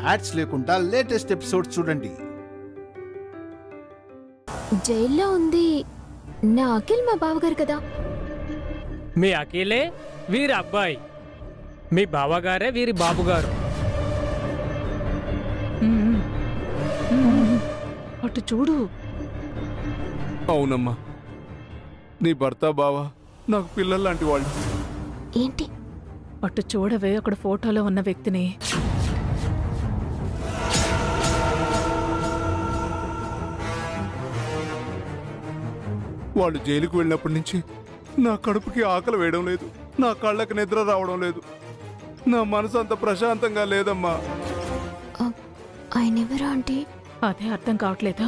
Ads లేకుండా latest episodes చూడండి. జైల్లో ఉంది నా అఖిల్, మా బావగారు కదా. మీ అఖిలే వీరి అబ్బాయి, మీ బావగారే వీరి బాబుగారు. అటు చూడు. అవునమ్మా, నీ భర్త బావ నాకు పిల్లలు లాంటి వాళ్ళు. ఏంటి? అటు చూడవే, అక్కడ ఫోటోలో ఉన్న వ్యక్తిని. వాళ్ళు జైలుకు వెళ్ళినప్పటి నుంచి నా కడుపుకి ఆకలి వేయడం లేదు, నా కళ్ళకి నిద్ర రావడం లేదు, నా మనసు అంత ప్రశాంతంగా లేదమ్మా. ఆయన ఎవరా ఆంటీ? అదే అర్థం కావట్లేదా?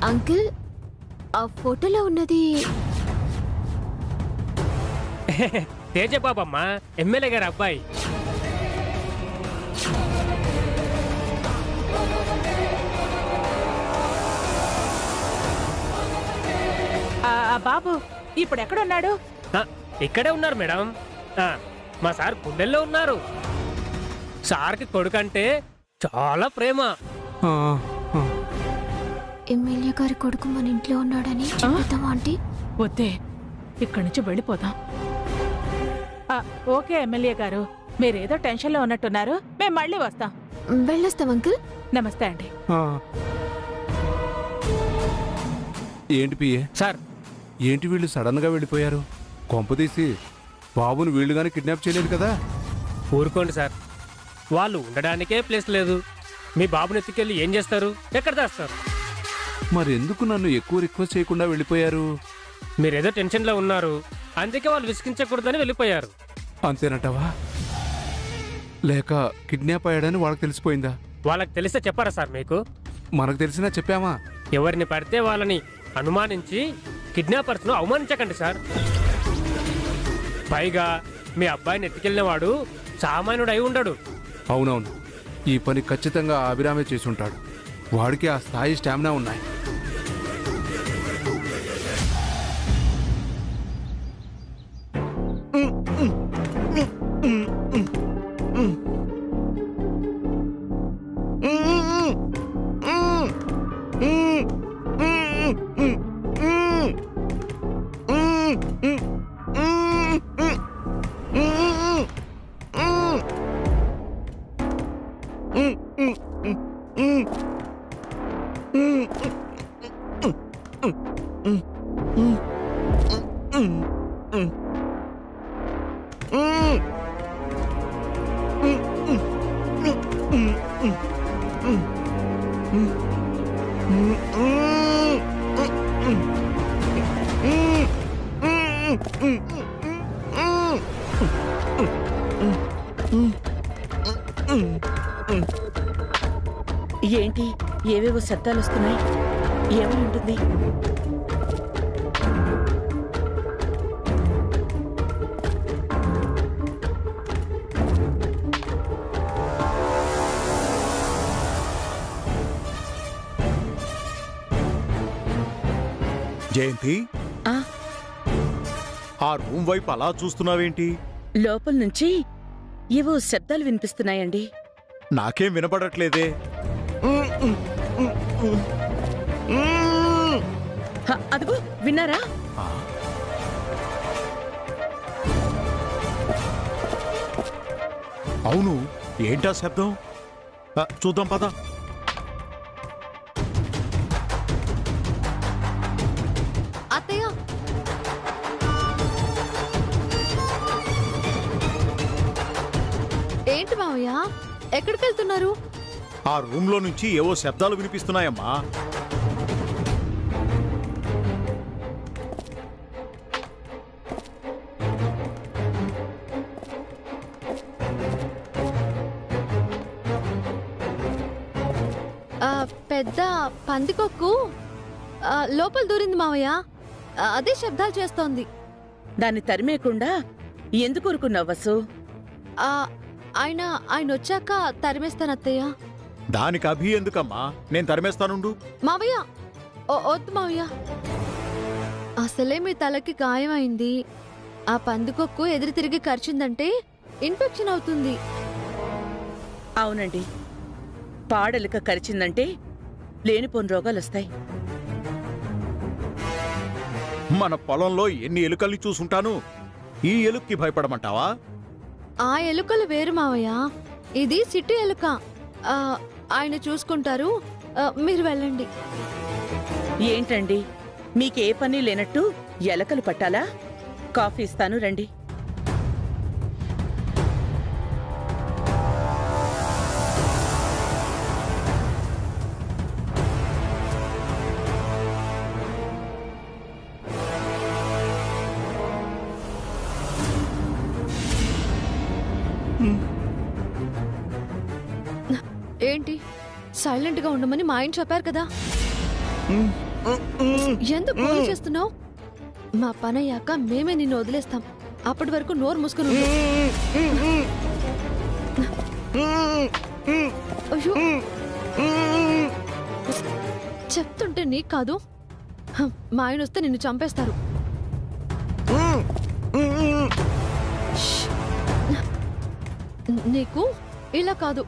అంకిల్, ఆ ఫోటోలో ఉన్నది తేజబాబమ్మ, ఎమ్మెల్యే గారి అబ్బాయి. బాబు ఇప్పుడు ఎక్కడున్నాడు? ఇక్కడే ఉన్నారు మేడం. మా సార్ గుండెల్లో ఉన్నారు. సార్కి కొడుకంటే చాలా ప్రేమ. ఎమ్మెల్యే గారి కొడుకు మన ఇంట్లో ఉన్నాడని చెప్తామా ఆంటీ? వద్దే, ఇక్కడి నుంచి వెళ్ళిపోదాం. ఓకే ఎమ్మెల్యే గారు, మీరేదో టెన్షన్లో ఉన్నట్టున్నారు, మేము మళ్ళీ వస్తాం. వెళ్ళొస్తాం అంకుల్. నమస్తే అండి. ఏంటి పిఏ సార్, ఏంటి వీళ్ళు సడన్ గా వెళ్ళిపోయారు? కొంపదీసి బాబుని వీళ్ళుగానే కిడ్నాప్ చేయలేదు కదా? ఊరుకోండి సార్, వాళ్ళు ఉండడానికే ప్లేస్ లేదు. మీ బాబుని ఎత్తుకెళ్ళి ఏం చేస్తారు, ఎక్కడ చేస్తారు? మరెందుకు నన్ను ఎక్కువ రిక్వెస్ట్ చేయకుండా వెళ్ళిపోయారు? మీరేదో టెన్షన్లో ఉన్నారు, అందుకే వాళ్ళు విసిగించకూడదని వెళ్ళిపోయారు. అంతేనటవా? లేక కిడ్నాప్ అయ్యాడని వాళ్ళకి తెలిసిపోయిందా? వాళ్ళకి తెలిస్తే చెప్పారా సార్ మీకు? మనకు తెలిసినా చెప్పామా? ఎవరిని పడితే వాళ్ళని అనుమానించి కిడ్నాపర్స్ను అవమానించకండి సార్. పైగా మీ అబ్బాయిని ఎత్తుకెళ్ళిన వాడు సామాన్యుడు అయి ఉండడు. అవునవును, ఈ పని ఖచ్చితంగా అభిరామే చేసుంటాడు. వాడికి ఆ స్థాయి స్టామినా ఉన్నాయి. ఏంటి ఏవేవో శబ్దాలు వస్తున్నాయి? ఏమై ఉంటుంది? జయంతి, ఆ రూమ్ వైపు అలా చూస్తున్నావేంటి? లోపల నుంచి ఏవో శబ్దాలు వినిపిస్తున్నాయండి. నాకేం వినపడట్లేదే. అదిగో, విన్నారా? అవును, ఏంటా శబ్దం? చూద్దాం పద. అత్తయ్య, ఏంటి మావయ్య, ఎక్కడికి వెళ్తున్నారు? ఆ రూమ్ లో నుంచి ఏవో శబ్దాలు వినిపిస్తున్నాయమ్మా. పెద్ద పందికొక్కు లోపల దూరింది మావయ్య. అదే శబ్దాలు చేస్తోంది. దాన్ని తరిమేయకుండా ఎందుకు ఊరుకున్నావు వసు? ఆయన వచ్చాక తరిమేస్తాను అత్తయ్య. దానికి అభి ఎందుకమ్మా, నేను తరిమేస్తానుండు. మావయ్య, వద్దు మావయ్య, అసలే మీ తలకి గాయమైంది. ఆ పందుకొక్కు ఎదురు తిరిగి కరిచిందంటే ఇన్ఫెక్షన్ అవుతుంది. అవునండి, పాడెలుక కరిచిందంటే లేనిపోని రోగాలొస్తాయి. మన పొలంలో ఎన్ని ఎలుకల్ని చూసుంటాను. ఈ ఎలుక్కి భయపడమంటావా? ఆ ఎలుకలు వేరు మావయ్య, ఇది సిటీ ఎలుక. ఆయన చూసుకుంటారు, మీరు వెళ్ళండి. ఏంటండి, మీకే పని లేనట్టు ఎలకలు పట్టాలా? కాఫీ ఇస్తాను రండి. ఏంటి సైలెంట్ గా ఉండమని మా ఆయన చెప్పారు కదా, ఎందుకు గోల చేస్తున్నావు? మా పని అయ్యాక మేమే నిన్ను వదిలేస్తాం. అప్పటి వరకు నోరు మూసుకుని ఉండు. అయ్యో, చెప్తుంటే నీకు కాదు, మా ఆయన వస్తే నిన్ను చంపేస్తారు. ష్. నీకు ఇలా కాదు.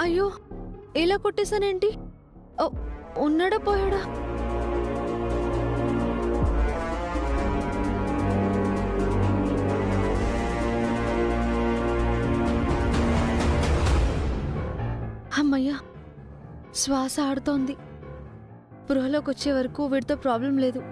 అయ్యో, ఇలా కొట్టేశానేంటి? ఉన్నాడా పోయాడా? అమ్మయ్యా, శ్వాస ఆడుతోంది. గృహలోకి వచ్చే వరకు వీడితో ప్రాబ్లం లేదు.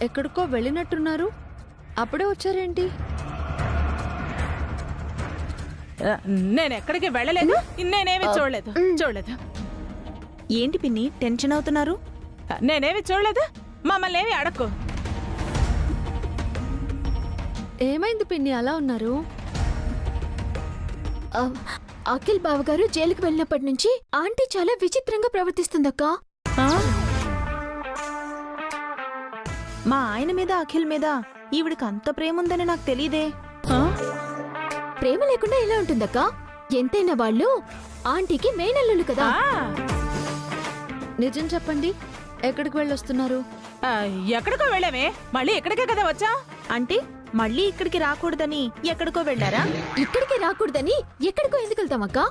ఎక్కడికో వెళ్ళినట్టున్నారు, అప్పుడే వచ్చారేంటి? నేనెక్కడికి వెళ్ళలేదు, నేనేమి చూడలేదు. ఏంటి పిన్ని టెన్షన్ అవుతున్నారు? నేనేమి చూడలేదు, మమ్మల్ని ఏమి అడక్కు. ఏమైంది పిన్ని అలా ఉన్నారు? అఖిల్ బావగారు జైలుకి వెళ్ళినప్పటి నుంచి ఆంటీ చాలా విచిత్రంగా ప్రవర్తిస్తుందక్కా. మా ఆయన మీద అఖిల్ మీద ఈవిడికి అంత ప్రేమ ఉందని నాకు తెలియదే. ప్రేమ లేకుండా ఎలా ఉంటుందక్కా? ఎంతైనా వాళ్ళు ఆంటీకి మేనల్లులు కదా. నిజం చెప్పండి, ఎక్కడికి వెళ్ళొస్తున్నారు? ఎక్కడికో వెళ్ళామే, మళ్ళీ ఎక్కడికే కదా వచ్చా. అంటే మళ్ళీ ఇక్కడికి రాకూడదని ఎక్కడికో వెళ్ళారా? ఇక్కడికి రాకూడదని ఎక్కడికో ఎందుకు వెళ్తామక్కా?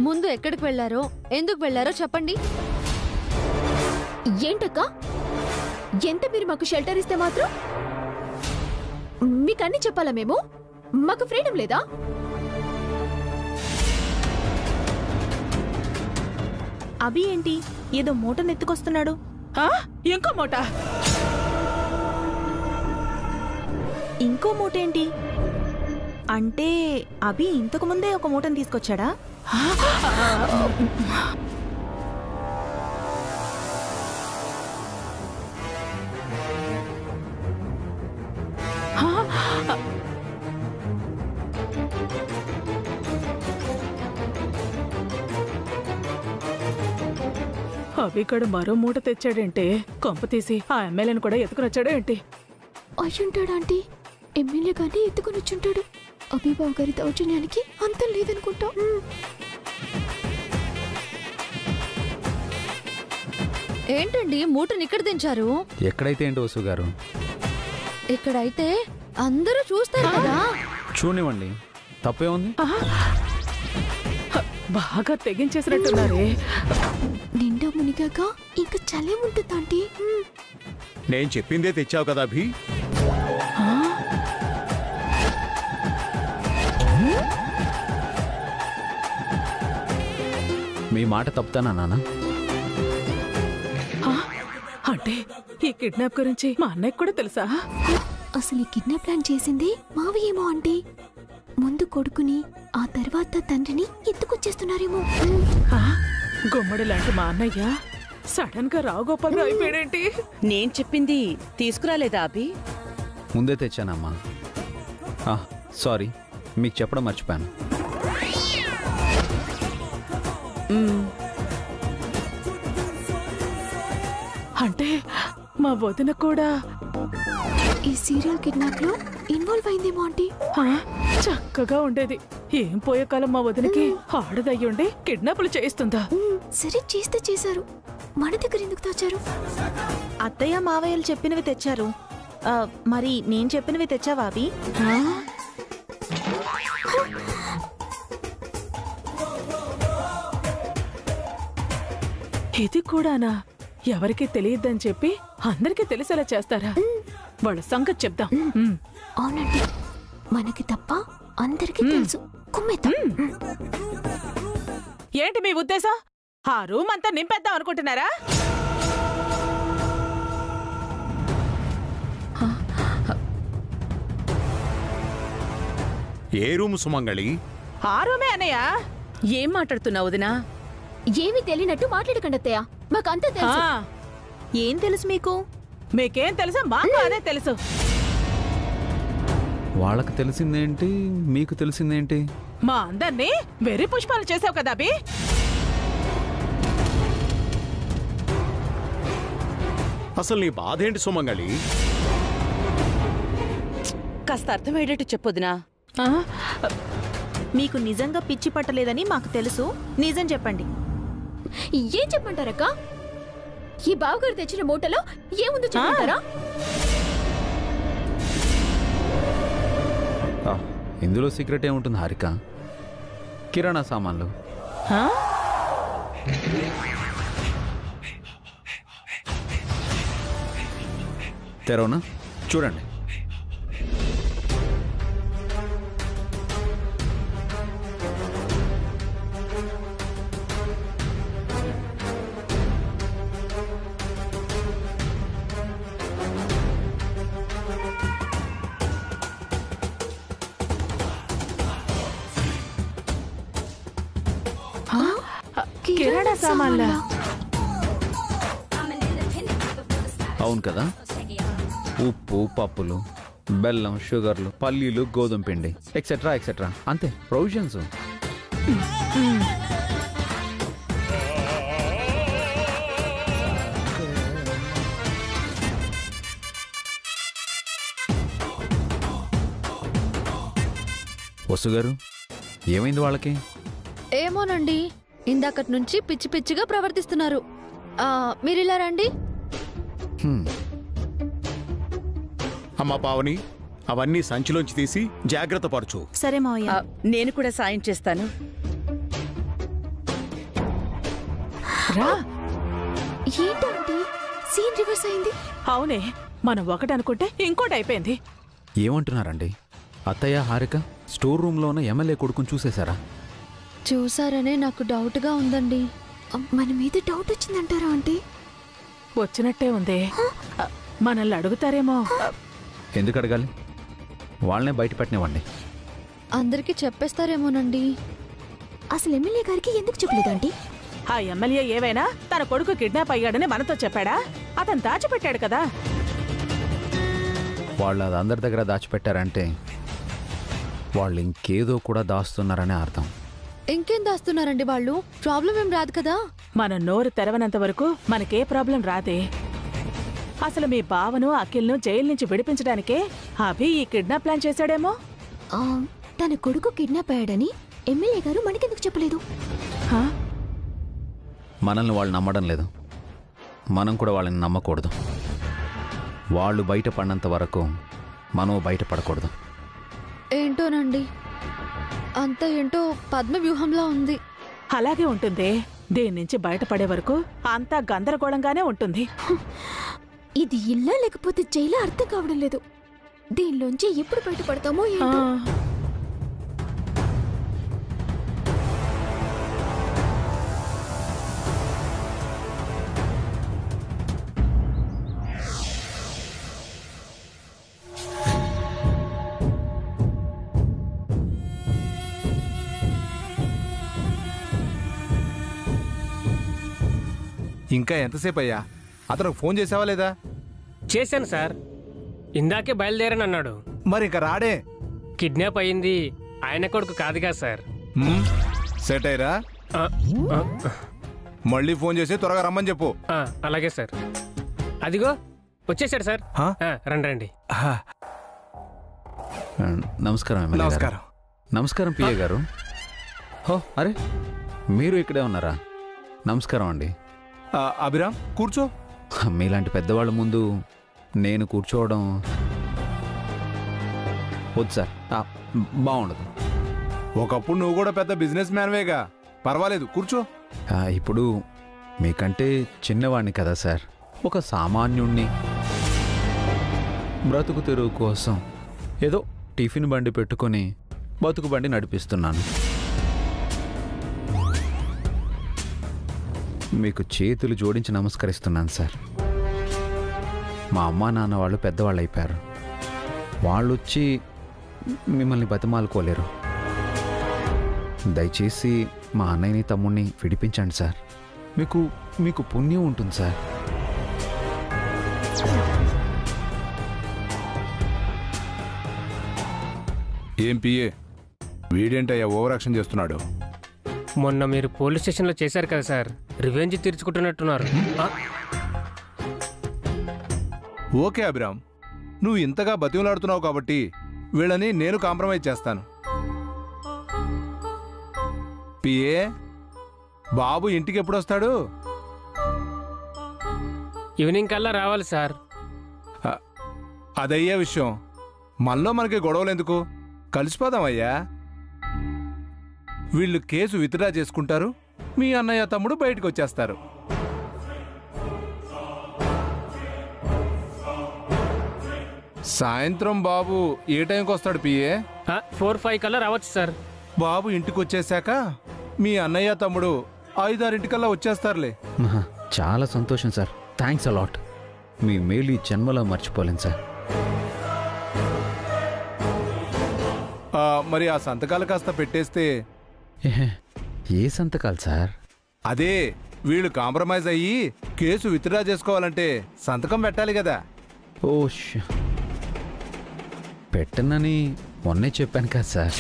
ముందు ఎక్కడికి వెళ్ళారో, ఎందుకు వెళ్ళారో చెప్పండి. ఏంటక్కా, ఎంత మీరు మాకు షెల్టర్ ఇస్తే మాత్రం మీకు అన్ని చెప్పాలా? మేము మాకు ఫ్రీడమ్ లేదా? అభి ఏంటి ఏదో మూట నెత్తుకొస్తున్నాడు? ఇంకో మూట? ఇంకో మూట ఏంటి అంటే అభి ఇంతకు ముందే ఒక మూటను తీసుకొచ్చాడా? అభికడు మరో మూట తెచ్చాడేంటి? కొంప తీసి ఆ ఎమ్మెల్యేని కూడా ఎత్తుకునొచ్చాడు ఏంటి? అయ్యుంటాడు ఆంటీ, ఎమ్మెల్యే గానీ ఎత్తుకునొచ్చుంటాడు. అభిబాబు గారి దౌర్జన్యానికి అంతం లేదనుకుంటా. ఏంటండి మూటని ఇక్కడ దించారు? ఎక్కడైతే ఏంటి వసు గారు, ఇక్కడైతే అందరూ చూస్తారు కదా. చూనివ్వండి, తప్పే ఉంది. బాగా తెగించేసినట్టున్నారే. నిండా మునిగాక ఇంకా చలే ఉంటుంది ఆంటీ. నేను చెప్పిందే తెచ్చావు కదా అభి. మీ మాట తప్పుతానా నాన్న? అంటే ఈ కిడ్నాప్ గురించి మా అన్నయ్యకి కూడా తెలుసా? అసలు ఈ కిడ్నాప్ ప్లాన్ చేసింది మావయ్యేమో ఆంటీ. ముందు కొడుకుని ఆ తర్వాత తండ్రిని ఎత్తుకొచ్చేస్తున్నారేమో. గుమ్మడి లాంటి మా అన్నయ్య సడన్ గా రావుగోపాల్ అయిపోయాడేంటి? నేను చెప్పింది తీసుకురాలేదా అభి? ముందే తెచ్చానమ్మా. సారీ, మీకు చెప్పడం మర్చిపోయాను. అంటే మా వదిన కూడా ఈ సీరియల్ కిడ్నాప్ లో ఇన్వాల్వ్ అయిందేమో ఆంటీ. చక్కగా ఉండేది. ఏం పోయే కాలం మా వదినకి ఆడదయ్యుండి కిడ్నాపులు చేయిస్తుందా? సరే చేస్తే చేశారు, మన దగ్గర ఎందుకు దాచారు? అత్తయ్య మావయ్యలు చెప్పినవి తెచ్చారు. మరి నేను చెప్పినవి తెచ్చావా అభి? ఇది కూడానా? ఎవరికి తెలియద్దని చెప్పి అందరికీ తెలిసేలా చేస్తారా? వాళ్ళ సంగతి చెప్దాం. అవునండి, మనకి తప్ప అందరికీ తెలుసు. కుమ్మేద్దాం. ఏంటి మీ ఉద్దేశం? ఆ రూమ్ అంతా నింపేద్దాం అనుకుంటున్నారా? ఏ రూమ్ సుమంగళి? ఆ రూమే అన్నయ్య. ఏం మాట్లాడుతున్నావు వదినా? ఏమీ తెలియనట్టు మాట్లాడకండి అత్తయ్య, మాకంతా తెలుసు. ఏం తెలుసు మీకు? మీకేం తెలుసా? మాకు అదే తెలుసు. వాళ్ళకి తెలిసిందేంటి, మీకు తెలిసిందేంటి? మా అందర్నీ వెర్రి పుష్పాలు చేసావు కదా అభి. అసలు నీ బాధ ఏంటి సుమంగళి? కాస్త అర్థమయ్యేటట్టు చెప్పొదినా. మీకు నిజంగా పిచ్చి పట్టలేదని మాకు తెలుసు. నిజం చెప్పండి. ఏం చెప్పంటారక్క? ఈ బావగారు తెచ్చిన మూటలో ఏముందో చెప్పంటారా? ఇందులో సీక్రెట్ ఏముంటుంది హారిక? కిరాణా సామాన్లు. తెరవనా? చూడండి. కిరాణా సామాన్లా? అవును కదా. ఉప్పు, పప్పులు, బెల్లం, షుగర్లు, పల్లీలు, గోధుమ పిండి, ఎక్సెట్రా ఎక్సెట్రా. అంతే, ప్రొవిజన్స్. వసు గారు, ఏమైంది వాళ్ళకి? ఏమోనండి, ఇందాకటి నుంచి పిచ్చి పిచ్చిగా ప్రవర్తిస్తున్నారు. మీరిలా రండి. అమ్మా పావని, అవన్నీ సంచిలోంచి తీసి జాగ్రత్త పరచు. సరే మావయ్య. నేను కూడా సాయం చేస్తాను. ఏంటంటే సీన్ రివర్స్ అయింది. అవునే, మనం ఒకటి అనుకుంటే ఇంకోటి అయిపోయింది. ఏమంటున్నారండి? అత్తయ్య, హారిక స్టోర్ రూమ్లో ఉన్న ఎమ్మెల్యే కొడుకుని చూసేశారా? చూసారనే నాకు డౌట్గా ఉందండి. మన మీద డౌట్ వచ్చిందంటారా ఆంటీ? వచ్చినట్టే ఉంది. మనల్ని అడుగుతారేమో. ఎందుకు అడగాలి? వాళ్ళనే బయట పెట్టనివ్వండి. అందరికీ చెప్పేస్తారేమోనండి. అసలు ఎమ్మెల్యే గారికి ఎందుకు చెప్పలేదండి? ఆ ఎమ్మెల్యే ఏవైనా తన కొడుకు కిడ్నాప్ అయ్యాడని మనతో చెప్పాడా? అతను దాచిపెట్టాడు కదా. వాళ్ళు అది అందరి దగ్గర దాచిపెట్టారంటే వాళ్ళు ఇంకేదో కూడా దాస్తున్నారనే అర్థం. ఇంకేం దాస్తున్నారండి వాళ్ళు? ప్రాబ్లం ఏం రాదు కదా. మన నోరు తెరవనంత వరకు మనకే ప్రాబ్లం రాదే. అసలు మీ బావను, అఖిల్ను జైలు నుంచి విడిపించడానికే అభి ఈ కిడ్నాప్ ప్లాన్ చేశాడేమో. తన కొడుకు కిడ్నాప్ అయ్యాడని ఎమ్మెల్యే గారు మనకెందుకు చెప్పలేదు? మనల్ని వాళ్ళు నమ్మడం లేదు, మనం కూడా వాళ్ళని నమ్మకూడదు. వాళ్ళు బయటపడినంత వరకు మనం బయటపడకూడదు. ఏంటోనండి, అంత ఏంటో పద్మ వ్యూహంలా ఉంది. అలాగే ఉంటుంది. దీని నుంచి బయటపడే వరకు అంతా గందరగోళంగానే ఉంటుంది. ఇది ఇల్లా లేకపోతే జైలా అర్థం కావడం లేదు. దీనిలోంచి ఎప్పుడు బయటపడతామో ఏంటో. ఇంకా ఎంతసేపు అయ్యా? అతనికి ఫోన్ చేసావా లేదా? చేశాను సార్, ఇందాకే బయలుదేరని అన్నాడు. మరి ఇంకా రాడే? కిడ్నాప్ అయింది ఆయన కొడుకు కాదుగా సార్. సెట్ అయ్యరా? ఆ, ఆ, మళ్ళీ ఫోన్ చేసి త్వరగా రమ్మని చెప్పు. ఆ, అలాగే సార్. అదిగో వచ్చేసాడు సార్. రండి రండి. నమస్కారం ఎమ్మెల్యే గారు. నమస్కారం. నమస్కారం పిఏ గారు. హో, అరే మీరు ఇక్కడే ఉన్నారా? నమస్కారం అండి. అభిరామ్ కూర్చో. మీలాంటి పెద్దవాళ్ళ ముందు నేను కూర్చోవడం వద్దు సార్, బాగుండదు. ఒకప్పుడు నువ్వు కూడా పెద్ద బిజినెస్ మ్యాన్వేగా, పర్వాలేదు కూర్చో. ఇప్పుడు మీకంటే చిన్నవాడిని కదా సార్, ఒక సామాన్యుణ్ణి. బ్రతుకు తెరువు కోసం ఏదో టిఫిన్ బండి పెట్టుకొని బతుకు బండి నడిపిస్తున్నాను. మీకు చేతులు జోడించి నమస్కరిస్తున్నాను సార్. మా అమ్మా నాన్న వాళ్ళు పెద్దవాళ్ళు అయిపోయారు. వాళ్ళు వచ్చి మిమ్మల్ని బతిమాలుకోలేరు. దయచేసి మా అన్నయ్యని తమ్ముడిని విడిపించండి సార్. మీకు పుణ్యం ఉంటుంది సార్. ఏం పిఏ, వీడేంటయ్యా ఓవర్ యాక్షన్ చేస్తున్నాడు? మొన్న మీరు పోలీస్ స్టేషన్లో చేశారు కదా సార్, రివెంజ్ తీర్చుకుంటున్నట్టున్నారు. ఓకే అభిరామ్, నువ్వు ఇంతగా బతిమలాడుతున్నావు కాబట్టి వీళ్ళని నేను కాంప్రమైజ్ చేస్తాను. పిఏ, బాబు ఇంటికి ఎప్పుడు వస్తాడు? ఈవినింగ్ కల్లా రావాలి సార్. అదయ్యే విషయం. మనలో మనకి గొడవలు ఎందుకు? కలిసిపోదామయ్యా. వీళ్ళు కేసు విత్డ్రా చేసుకుంటారు, మీ అన్నయ్య తమ్ముడు బయటకు వచ్చేస్తారు. సాయంత్రం బాబు ఏ టైంకి వస్తాడు పిఏ? 4-5 కల్లా రావచ్చు సార్. బాబు ఇంటికి వచ్చేసాక మీ అన్నయ్య తమ్ముడు 5-6 వచ్చేస్తారులే. చాలా సంతోషం సార్, థ్యాంక్స్ అలాట్. మీ మేలు ఈ జన్మలో మర్చిపోలేను సార్. మరి ఆ సంతకాలు కాస్త పెట్టేస్తే. ఏ సంతకాలు సార్? అదే, వీళ్ళు కాంప్రమైజ్ అయ్యి కేసు విత్డ్రా చేసుకోవాలంటే సంతకం పెట్టాలి కదా. ఓ, పెట్టనని మొన్నే చెప్పాను కదా సార్.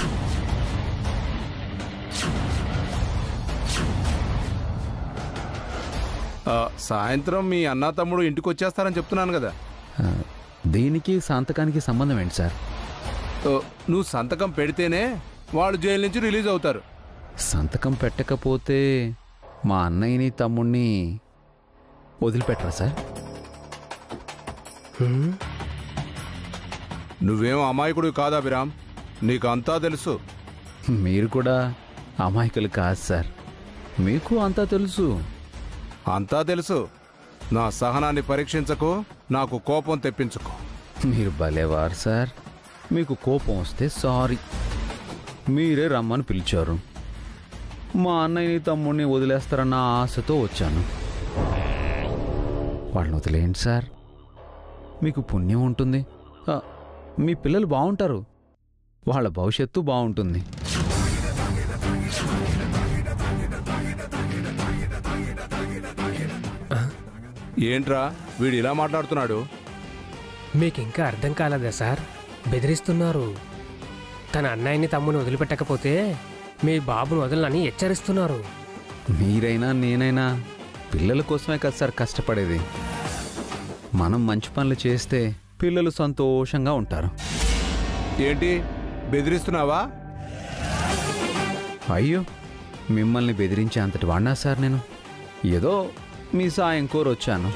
సాయంత్రం మీ అన్న తమ్ముడు ఇంటికి వచ్చేస్తారని చెప్తున్నాను కదా. దీనికి సంతకానికి సంబంధం ఏంటి సార్? నువ్వు సంతకం పెడితేనే వాళ్ళు జైలు నుంచి రిలీజ్ అవుతారు. సంతకం పెట్టకపోతే మా అన్నయ్యని తమ్ముడిని వదిలిపెట్టరా సార్? నువ్వేం అమాయకుడు కాదు అభిరామ్, నీకు అంతా తెలుసు. మీరు కూడా అమాయకులు కాదు సార్, మీకు అంతా తెలుసు. అంతా తెలుసు. నా సహనాన్ని పరీక్షించకు, నాకు కోపం తెప్పించుకో. మీరు భలేవారు సార్. మీకు కోపం వస్తే సారీ, మీరే రమ్మని పిలిచారు. మా అన్నయ్యని తమ్ముడిని వదిలేస్తారన్న ఆశతో వచ్చాను. వాళ్ళని వదిలేయండి సార్, మీకు పుణ్యం ఉంటుంది. మీ పిల్లలు బాగుంటారు, వాళ్ళ భవిష్యత్తు బాగుంటుంది. ఏంట్రా వీడు ఇలా మాట్లాడుతున్నాడు? మీకు ఇంకా అర్థం కాలేదా సార్? బెదిరిస్తున్నారు. తన అన్నయ్యని తమ్ముని వదిలిపెట్టకపోతే మీ బాబును వదలని హెచ్చరిస్తున్నారు. మీరైనా నేనైనా పిల్లల కోసమే కదా సార్ కష్టపడేది. మనం మంచి పనులు చేస్తే పిల్లలు సంతోషంగా ఉంటారు. ఏంటి బెదిరిస్తున్నావా? అయ్యో, మిమ్మల్ని బెదిరించే అంతటి వాడినా సార్ నేను? ఏదో మీ సాయం కోరి వచ్చాను.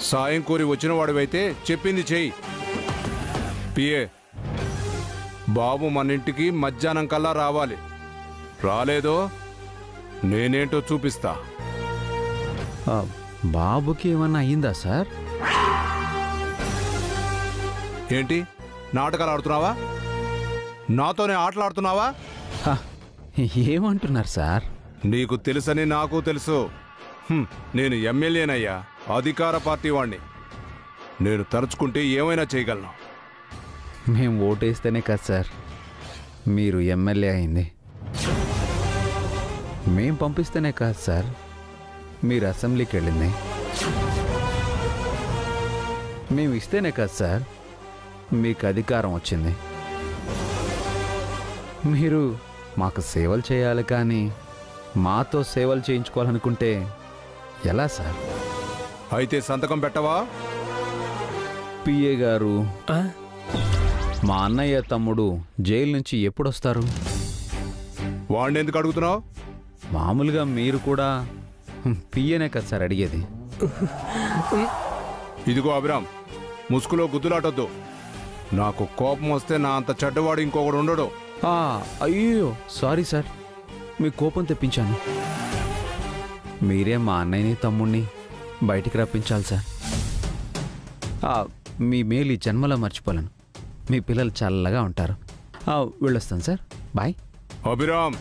సాయం కోరి వచ్చిన వాడివైతే చెప్పింది చెయ్యి. పిఏ, బాబు మన ఇంటికి మధ్యాహ్నం కల్లా రావాలి. రాలేదో నేనేంటో చూపిస్తా. బాబుకి ఏమన్నా అయ్యిందా సార్? ఏంటి నాటకాలు ఆడుతున్నావా? నాతోనే ఆటలాడుతున్నావా? ఏమంటున్నారు సార్? నీకు తెలుసని నాకు తెలుసు. నేను ఎమ్మెల్యేనయ్యా, అధికార పార్టీ వాణ్ణి. నేను తలుచుకుంటే ఏమైనా చేయగలను. మేము ఓటేస్తేనే కదా సార్ మీరు ఎమ్మెల్యే అయింది. మేం పంపిస్తేనే కాదు సార్ మీరు అసెంబ్లీకి వెళ్ళింది మేము ఇస్తేనే కదా సార్ మీకు అధికారం వచ్చింది. మీరు మాకు సేవలు చేయాలి కానీ మాతో సేవలు చేయించుకోవాలనుకుంటే ఎలా సార్? అయితే సంతకం పెట్టవా? పిఏ గారు, ఆ? మా అన్నయ్య తమ్ముడు జైలు నుంచి ఎప్పుడొస్తారు? వాడిని ఎందుకు అడుగుతున్నావు? మామూలుగా మీరు కూడా పిఏనే కదా సార్ అడిగేది. ఇదిగో అభిరామ్, ముసుగులో గుద్దులాటొద్దు. నాకు కోపం వస్తే నా అంత చెడ్డవాడు ఇంకొకడు ఉండడు. అయ్యో సారీ సార్, మీ కోపం తెప్పించాను. మీరే మా అన్నయ్యని తమ్ముడిని బయటికి రప్పించాలి సార్. మీ మేలు ఈ జన్మలో మర్చిపోలేను. మీ పిల్లలు చల్లగా ఉంటారు. వెళ్ళొస్తాను సార్, బాయ్. అభిరామ్,